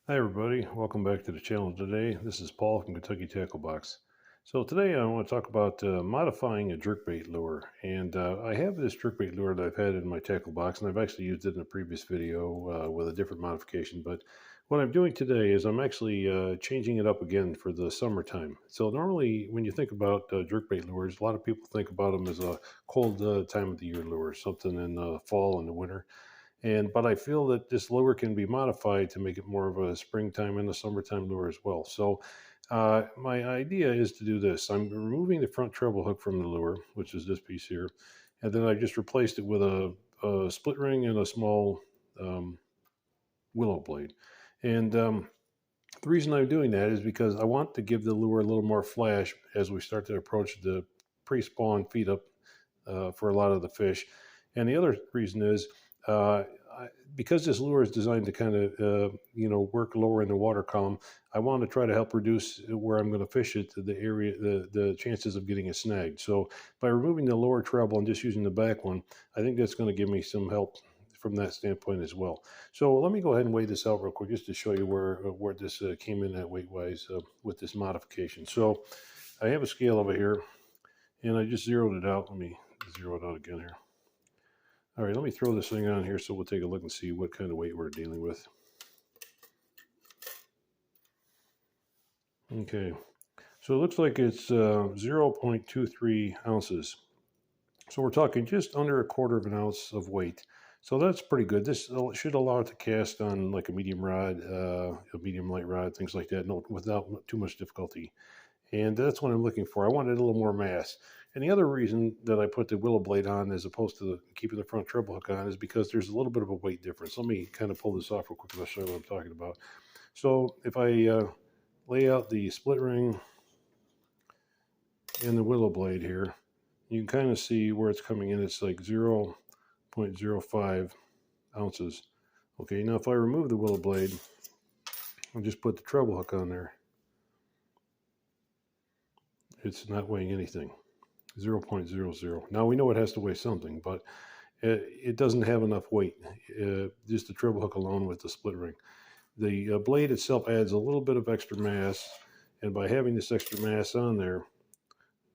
Hi everybody, welcome back to the channel today. This is Paul from Kentucky Tacklebox. So today I want to talk about modifying a jerkbait lure. And I have this jerkbait lure that I've had in my tackle box, and I've actually used it in a previous video with a different modification. But what I'm doing today is I'm actually changing it up again for the summertime. So normally when you think about jerkbait lures, a lot of people think about them as a cold time of the year lure, something in the fall and the winter. But I feel that this lure can be modified to make it more of a springtime and a summertime lure as well. So my idea is to do this. I'm removing the front treble hook from the lure, which is this piece here, and then I just replaced it with a split ring and a small um, willow blade. And the reason I'm doing that is because I want to give the lure a little more flash as we start to approach the pre-spawn feed up for a lot of the fish. And the other reason is uh, because this lure is designed to kind of work lower in the water column. I want to try to help reduce where I'm going to fish it, the area, the chances of getting it snagged. So by removing the lower treble and just using the back one, I think that's going to give me some help from that standpoint as well. So let me go ahead and weigh this out real quick just to show you where this came in at weight wise with this modification. So I have a scale over here, and I just zeroed it out. Let me zero it out again here. All right, let me throw this thing on here so we'll take a look and see what kind of weight we're dealing with. Okay, so it looks like it's 0.23 ounces. So we're talking just under a quarter of an ounce of weight. So that's pretty good. This should allow it to cast on like a medium rod, a medium light rod, things like that, no, without too much difficulty. And that's what I'm looking for. I wanted a little more mass. And the other reason that I put the willow blade on as opposed to keeping the front treble hook on is because there's a little bit of a weight difference. Let me kind of pull this off real quick and I'll show you what I'm talking about. So if I lay out the split ring and the willow blade here, you can kind of see where it's coming in. It's like 0.05 ounces. Okay, now if I remove the willow blade and just put the treble hook on there, it's not weighing anything. 0.00. Now we know it has to weigh something, but it doesn't have enough weight. Just the treble hook alone with the split ring. The blade itself adds a little bit of extra mass, and by having this extra mass on there,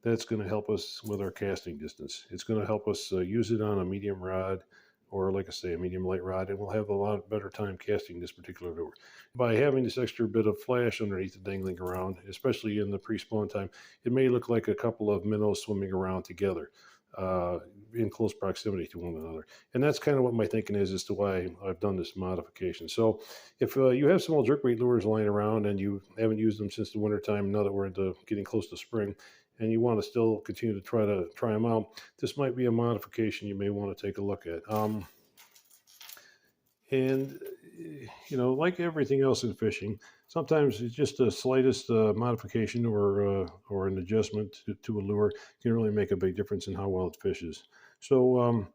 that's going to help us with our casting distance. It's going to help us use it on a medium rod, or like I say, a medium light rod, and we'll have a lot better time casting this particular lure. By having this extra bit of flash underneath the dangling around, especially in the pre-spawn time, it may look like a couple of minnows swimming around together in close proximity to one another. And that's kind of what my thinking is as to why I've done this modification. So if you have some old jerkbait lures lying around and you haven't used them since the wintertime, now that we're into getting close to spring, and you want to still continue to try them out, this might be a modification you may want to take a look at. And like everything else in fishing, sometimes it's just the slightest modification or an adjustment to a lure can really make a big difference in how well it fishes. So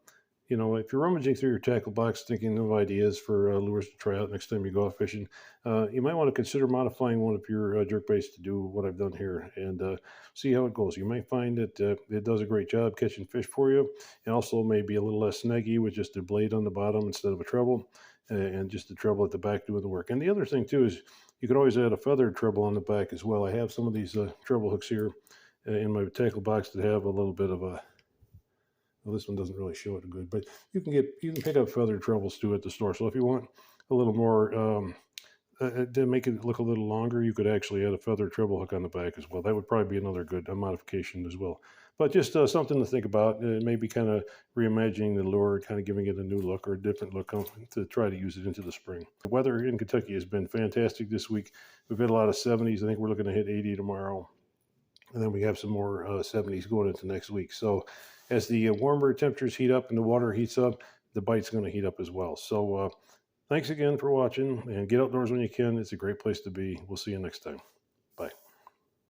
if you're rummaging through your tackle box thinking of ideas for lures to try out next time you go out fishing, you might want to consider modifying one of your jerkbaits to do what I've done here and see how it goes. You might find that it does a great job catching fish for you, and also maybe a little less snaggy with just a blade on the bottom instead of a treble, and just the treble at the back doing the work. And the other thing too is you could always add a feathered treble on the back as well. I have some of these treble hooks here in my tackle box that have a little bit of a, well, this one doesn't really show it good, but you can pick up feathered trebles too at the store. So if you want a little more to make it look a little longer, you could actually add a feathered treble hook on the back as well. That would probably be another good modification as well. But just something to think about. Maybe kind of reimagining the lure, kind of giving it a new look or a different look to try to use it into the spring. The weather in Kentucky has been fantastic this week. We've had a lot of 70s. I think we're looking to hit 80 tomorrow. And then we have some more 70s going into next week. So as the warmer temperatures heat up and the water heats up, the bite's going to heat up as well. So thanks again for watching, and get outdoors when you can. It's a great place to be. We'll see you next time.